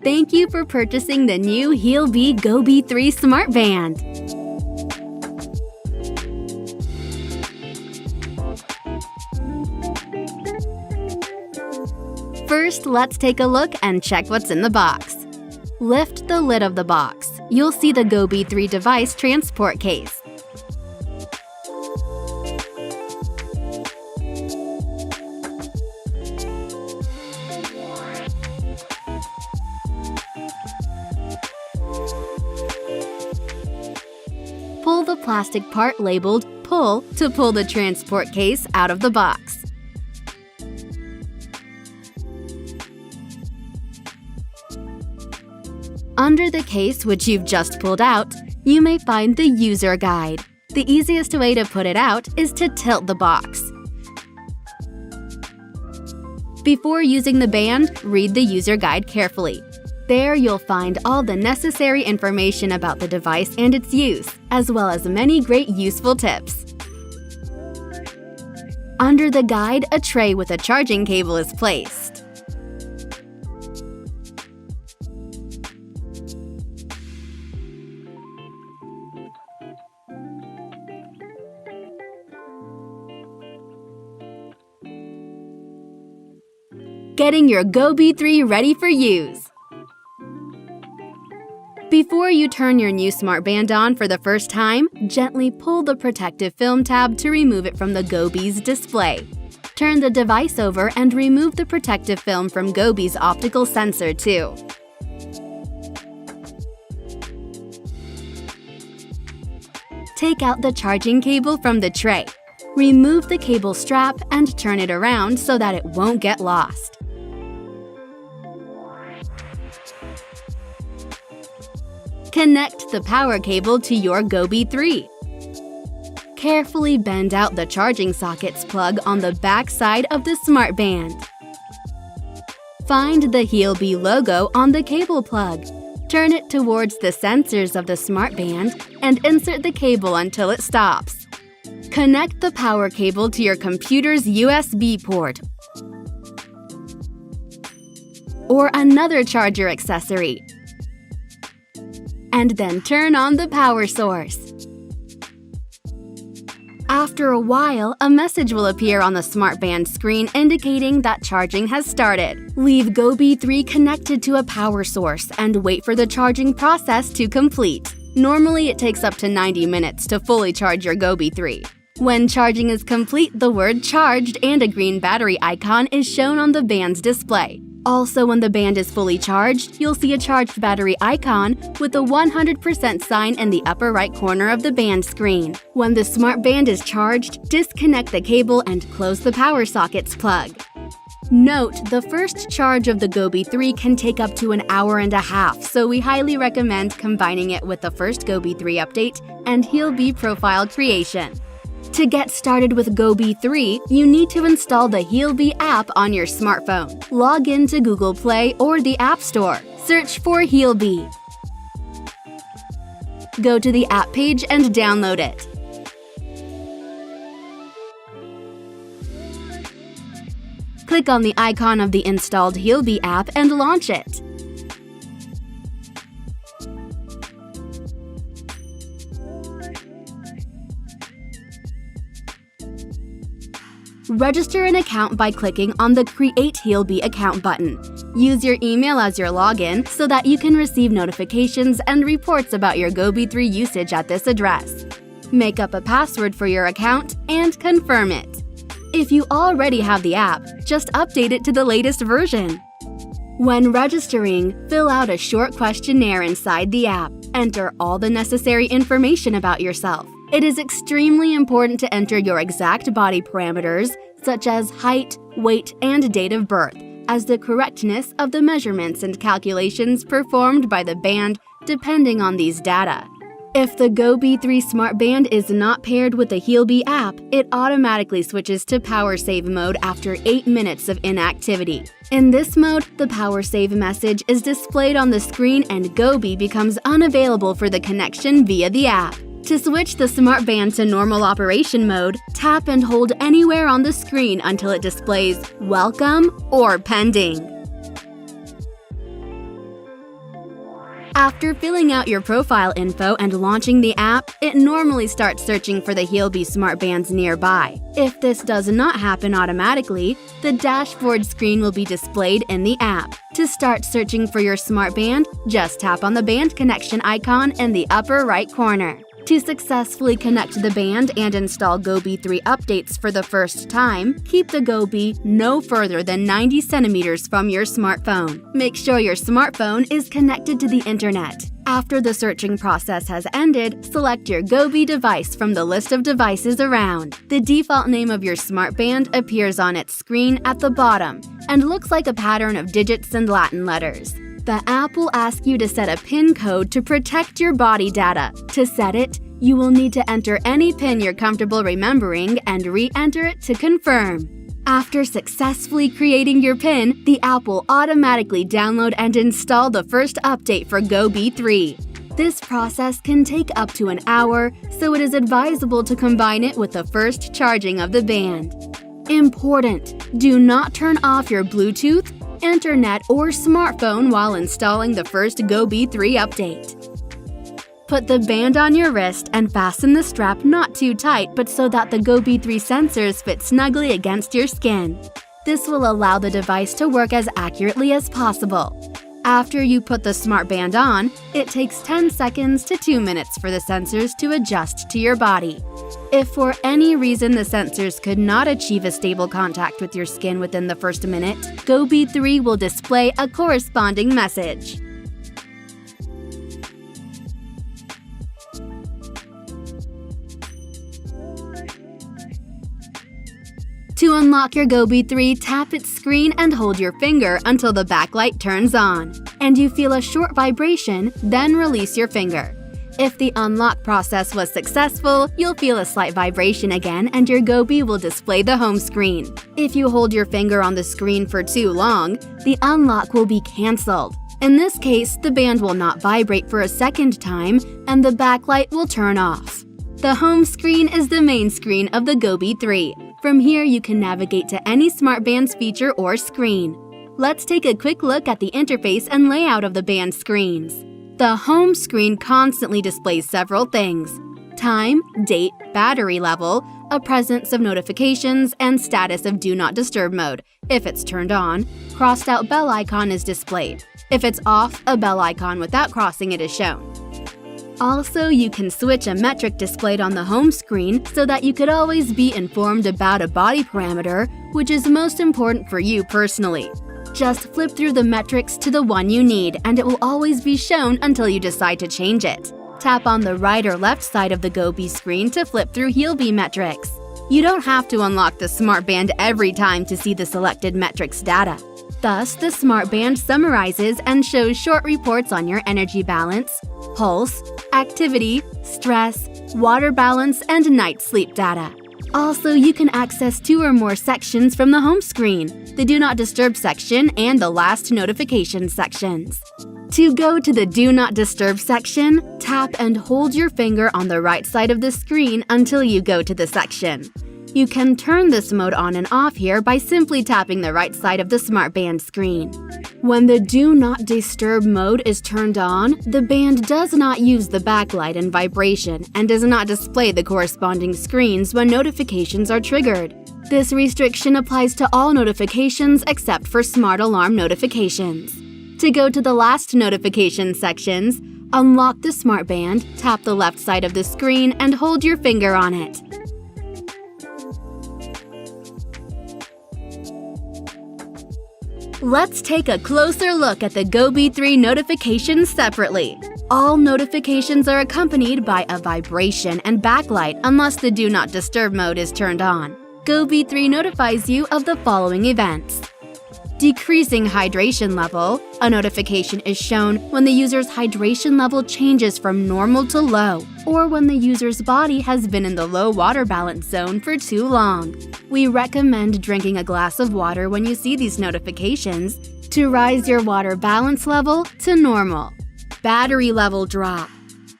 Thank you for purchasing the new Healbe Go B3 smartband. First, let's take a look and check what's in the box. Lift the lid of the box. You'll see the Go B3 device transport case. Pull the plastic part labeled "Pull" to pull the transport case out of the box. Under the case which you've just pulled out, you may find the user guide. The easiest way to put it out is to tilt the box. Before using the band, read the user guide carefully. There you'll find all the necessary information about the device and its use, as well as many great useful tips. Under the guide, a tray with a charging cable is placed. Getting your Go B3 ready for use. Before you turn your new smartband on for the first time, gently pull the protective film tab to remove it from the Go B's display. Turn the device over and remove the protective film from Go B's optical sensor too. Take out the charging cable from the tray. Remove the cable strap and turn it around so that it won't get lost. Connect the power cable to your Go B3. Carefully bend out the charging socket's plug on the back side of the smartband. Find the Healbe logo on the cable plug. Turn it towards the sensors of the smartband and insert the cable until it stops. Connect the power cable to your computer's USB port or another charger accessory, and then turn on the power source. After a while, a message will appear on the smartband screen indicating that charging has started. Leave Go B3 connected to a power source and wait for the charging process to complete. Normally, it takes up to 90 minutes to fully charge your Go B3. When charging is complete, the word "charged" and a green battery icon is shown on the band's display. Also, when the band is fully charged, you'll see a charged battery icon with a 100% sign in the upper right corner of the band screen. When the smartband is charged, disconnect the cable and close the power socket's plug. Note, the first charge of the Go B3 can take up to an hour and a half, so we highly recommend combining it with the first Go B3 update and Healbe profile creation. To get started with Go B3, you need to install the Healbe app on your smartphone. Log in to Google Play or the App Store. Search for Healbe. Go to the app page and download it. Click on the icon of the installed Healbe app and launch it. Register an account by clicking on the Create Healbe Account button. Use your email as your login so that you can receive notifications and reports about your Go B3 usage at this address. Make up a password for your account and confirm it. If you already have the app, just update it to the latest version. When registering, fill out a short questionnaire inside the app. Enter all the necessary information about yourself. It is extremely important to enter your exact body parameters, such as height, weight, and date of birth, as the correctness of the measurements and calculations performed by the band depending on these data. If the Go B3 smartband is not paired with the Healbe app, it automatically switches to power save mode after 8 minutes of inactivity. In this mode, the power save message is displayed on the screen and Go B becomes unavailable for the connection via the app. To switch the smartband to normal operation mode, tap and hold anywhere on the screen until it displays "Welcome" or "Pending." After filling out your profile info and launching the app, it normally starts searching for the Healbe smartbands nearby. If this does not happen automatically, the dashboard screen will be displayed in the app. To start searching for your smartband, just tap on the band connection icon in the upper right corner. To successfully connect the band and install Gobi 3 updates for the first time, keep the Gobi no further than 90 centimeters from your smartphone. Make sure your smartphone is connected to the internet. After the searching process has ended, select your Gobi device from the list of devices around. The default name of your smartband appears on its screen at the bottom and looks like a pattern of digits and Latin letters. The app will ask you to set a PIN code to protect your body data. To set it, you will need to enter any PIN you're comfortable remembering and re-enter it to confirm. After successfully creating your PIN, the app will automatically download and install the first update for Gobi 3. This process can take up to an hour, so it is advisable to combine it with the first charging of the band. Important: do not turn off your Bluetooth, internet, or smartphone while installing the first Gobi 3 update. Put the band on your wrist and fasten the strap not too tight but so that the Gobi 3 sensors fit snugly against your skin. This will allow the device to work as accurately as possible. After you put the smartband on, it takes 10 seconds to 2 minutes for the sensors to adjust to your body. If for any reason the sensors could not achieve a stable contact with your skin within the first minute, Gobi 3 will display a corresponding message. To unlock your Gobi 3, tap its screen and hold your finger until the backlight turns on, and you feel a short vibration, then release your finger. If the unlock process was successful, you'll feel a slight vibration again and your Gobi will display the home screen. If you hold your finger on the screen for too long, the unlock will be cancelled. In this case, the band will not vibrate for a second time and the backlight will turn off. The home screen is the main screen of the Gobi 3. From here, you can navigate to any smartband's feature or screen. Let's take a quick look at the interface and layout of the band screens. The home screen constantly displays several things: time, date, battery level, a presence of notifications, and status of Do Not Disturb mode. If it's turned on, crossed out bell icon is displayed. If it's off, a bell icon without crossing it is shown. Also, you can switch a metric displayed on the home screen so that you could always be informed about a body parameter, which is most important for you personally. Just flip through the metrics to the one you need, and it will always be shown until you decide to change it. Tap on the right or left side of the Gobi screen to flip through Healbe metrics. You don't have to unlock the smartband every time to see the selected metrics data. Thus, the smartband summarizes and shows short reports on your energy balance, pulse, activity, stress, water balance, and night sleep data. Also, you can access 2 or more sections from the home screen: the Do Not Disturb section and the Last Notification sections. To go to the Do Not Disturb section, tap and hold your finger on the right side of the screen until you go to the section. You can turn this mode on and off here by simply tapping the right side of the smartband screen. When the Do Not Disturb mode is turned on, the band does not use the backlight and vibration and does not display the corresponding screens when notifications are triggered. This restriction applies to all notifications except for smart alarm notifications. To go to the Last Notification sections, unlock the smartband, tap the left side of the screen, and hold your finger on it. Let's take a closer look at the Gobi 3 notifications separately. All notifications are accompanied by a vibration and backlight unless the Do Not Disturb mode is turned on. Gobi 3 notifies you of the following events: decreasing hydration level. A notification is shown when the user's hydration level changes from normal to low, or when the user's body has been in the low water balance zone for too long. We recommend drinking a glass of water when you see these notifications to rise your water balance level to normal. Battery level drop.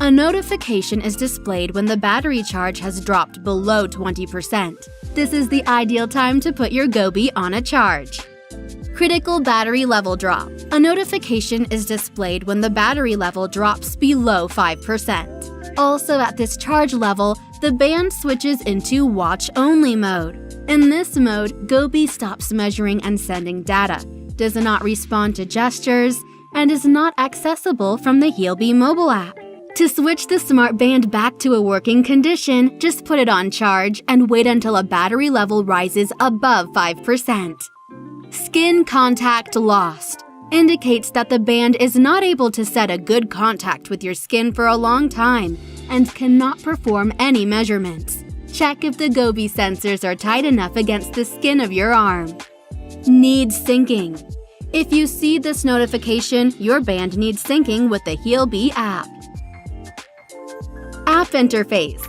A notification is displayed when the battery charge has dropped below 20%. This is the ideal time to put your Gobi on a charge. Critical battery level drop. A notification is displayed when the battery level drops below 5%. Also at this charge level, the band switches into watch-only mode. In this mode, Gobi stops measuring and sending data, does not respond to gestures, and is not accessible from the Healbe mobile app. To switch the smartband back to a working condition, just put it on charge and wait until a battery level rises above 5%. Skin contact lost indicates that the band is not able to set a good contact with your skin for a long time and cannot perform any measurements. Check if the Gobi sensors are tight enough against the skin of your arm. Needs syncing. If you see this notification, your band needs syncing with the Healbe app. App interface.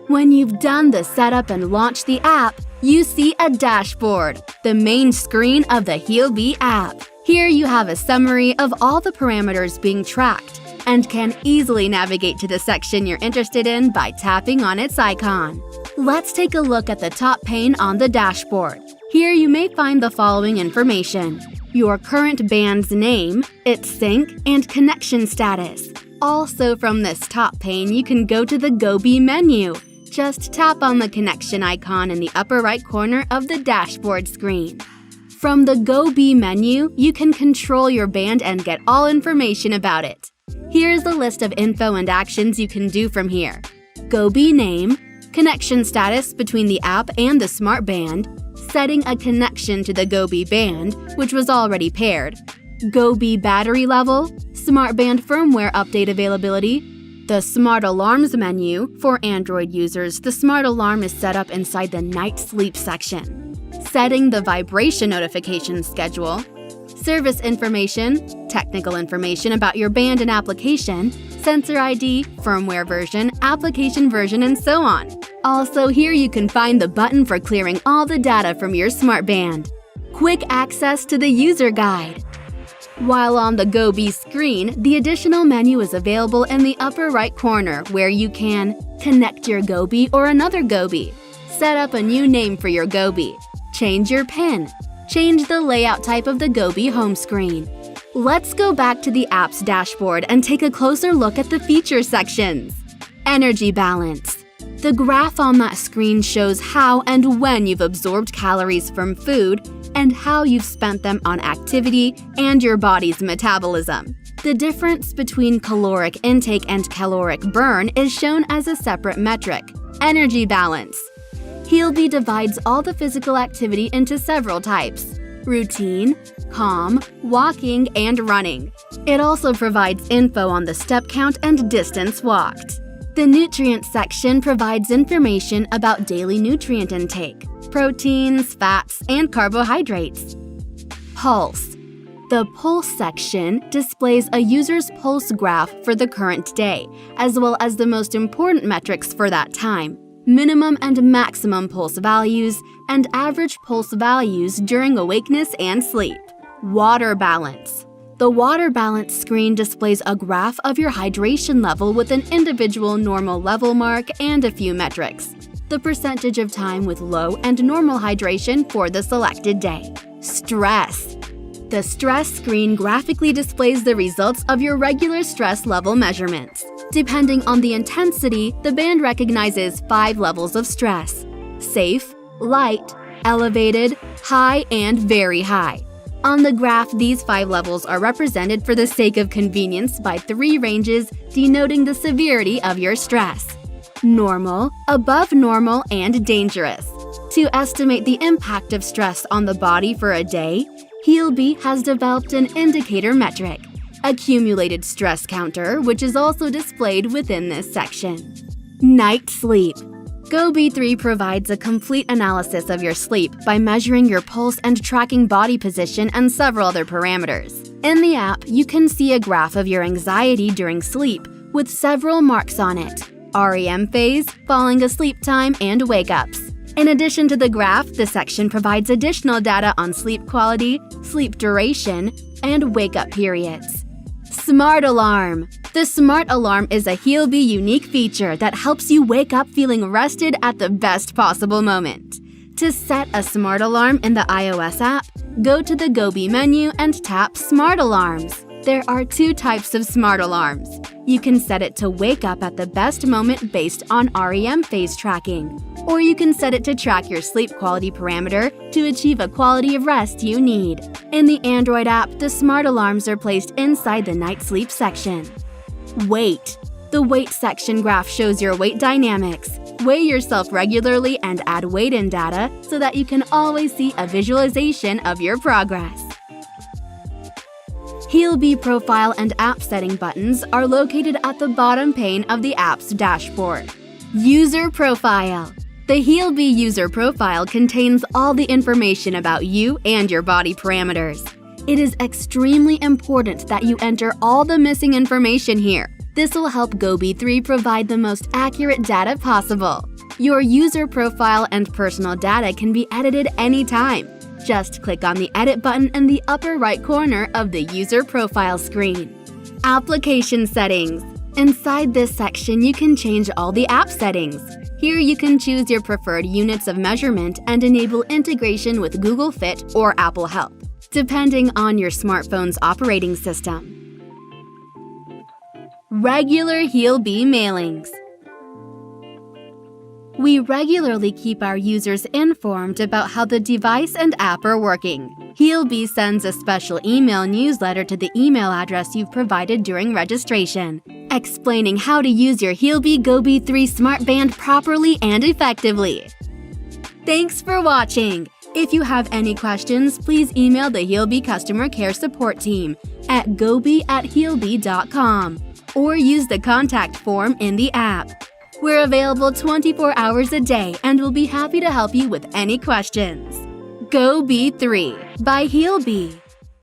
When you've done the setup and launched the app, you see a dashboard, the main screen of the Healbe app. Here you have a summary of all the parameters being tracked and can easily navigate to the section you're interested in by tapping on its icon. Let's take a look at the top pane on the dashboard. Here you may find the following information: your current band's name, its sync, and connection status. Also from this top pane, you can go to the Gobi menu. Just tap on the connection icon in the upper right corner of the dashboard screen. From the Gobi menu, you can control your band and get all information about it. Here's a list of info and actions you can do from here: Gobi name, connection status between the app and the smartband, setting a connection to the Gobi band, which was already paired, Gobi battery level, smartband firmware update availability, the Smart Alarms menu. For Android users, the Smart Alarm is set up inside the Night Sleep section. Setting the vibration notification schedule, service information, technical information about your band and application, sensor ID, firmware version, application version, and so on. Also, here you can find the button for clearing all the data from your smartband. Quick access to the user guide. While on the Gobi screen, the additional menu is available in the upper right corner where you can connect your Gobi or another Gobi, set up a new name for your Gobi, change your PIN, change the layout type of the Gobi home screen. Let's go back to the app's dashboard and take a closer look at the feature sections. Energy balance. The graph on that screen shows how and when you've absorbed calories from food and how you've spent them on activity and your body's metabolism. The difference between caloric intake and caloric burn is shown as a separate metric, energy balance. Healbe divides all the physical activity into several types: routine, calm, walking, and running. It also provides info on the step count and distance walked. The nutrient section provides information about daily nutrient intake, proteins, fats, and carbohydrates. Pulse. The pulse section displays a user's pulse graph for the current day, as well as the most important metrics for that time: minimum and maximum pulse values, and average pulse values during awakeness and sleep. Water balance. The water balance screen displays a graph of your hydration level with an individual normal level mark and a few metrics. The percentage of time with low and normal hydration for the selected day. Stress. The stress screen graphically displays the results of your regular stress level measurements. Depending on the intensity, the band recognizes 5 levels of stress: safe, light, elevated, high, and very high. On the graph, these 5 levels are represented for the sake of convenience by 3 ranges denoting the severity of your stress: normal, above normal, and dangerous. To estimate the impact of stress on the body for a day, Healbe has developed an indicator metric, accumulated stress counter, which is also displayed within this section. Night sleep. Gobi 3 provides a complete analysis of your sleep by measuring your pulse and tracking body position and several other parameters. In the app, you can see a graph of your anxiety during sleep with several marks on it: REM phase, falling asleep time, and wake-ups. In addition to the graph, the section provides additional data on sleep quality, sleep duration, and wake-up periods. Smart Alarm. The Smart Alarm is a Healbe unique feature that helps you wake up feeling rested at the best possible moment. To set a smart alarm in the iOS app, go to the Healbe menu and tap Smart Alarms. There are 2 types of smart alarms. You can set it to wake up at the best moment based on REM phase tracking, or you can set it to track your sleep quality parameter to achieve a quality of rest you need. In the Android app, the smart alarms are placed inside the night sleep section. Weight. The weight section graph shows your weight dynamics. Weigh yourself regularly and add weight-in data so that you can always see a visualization of your progress. Healbe profile and app setting buttons are located at the bottom pane of the app's dashboard. User profile. The Healbe user profile contains all the information about you and your body parameters. It is extremely important that you enter all the missing information here. This will help Healbe 3 provide the most accurate data possible. Your user profile and personal data can be edited anytime. Just click on the Edit button in the upper right corner of the user profile screen. Application settings. Inside this section, you can change all the app settings. Here you can choose your preferred units of measurement and enable integration with Google Fit or Apple Health, depending on your smartphone's operating system. Regular Healbe mailings. We regularly keep our users informed about how the device and app are working. Healbe sends a special email newsletter to the email address you've provided during registration, explaining how to use your Healbe Healbe 3 smartband properly and effectively. Thanks for watching! If you have any questions, please email the Healbe customer care support team at gobi@healbe.com or use the contact form in the app. We're available 24 hours a day and will be happy to help you with any questions. Healbe 3 by Healbe.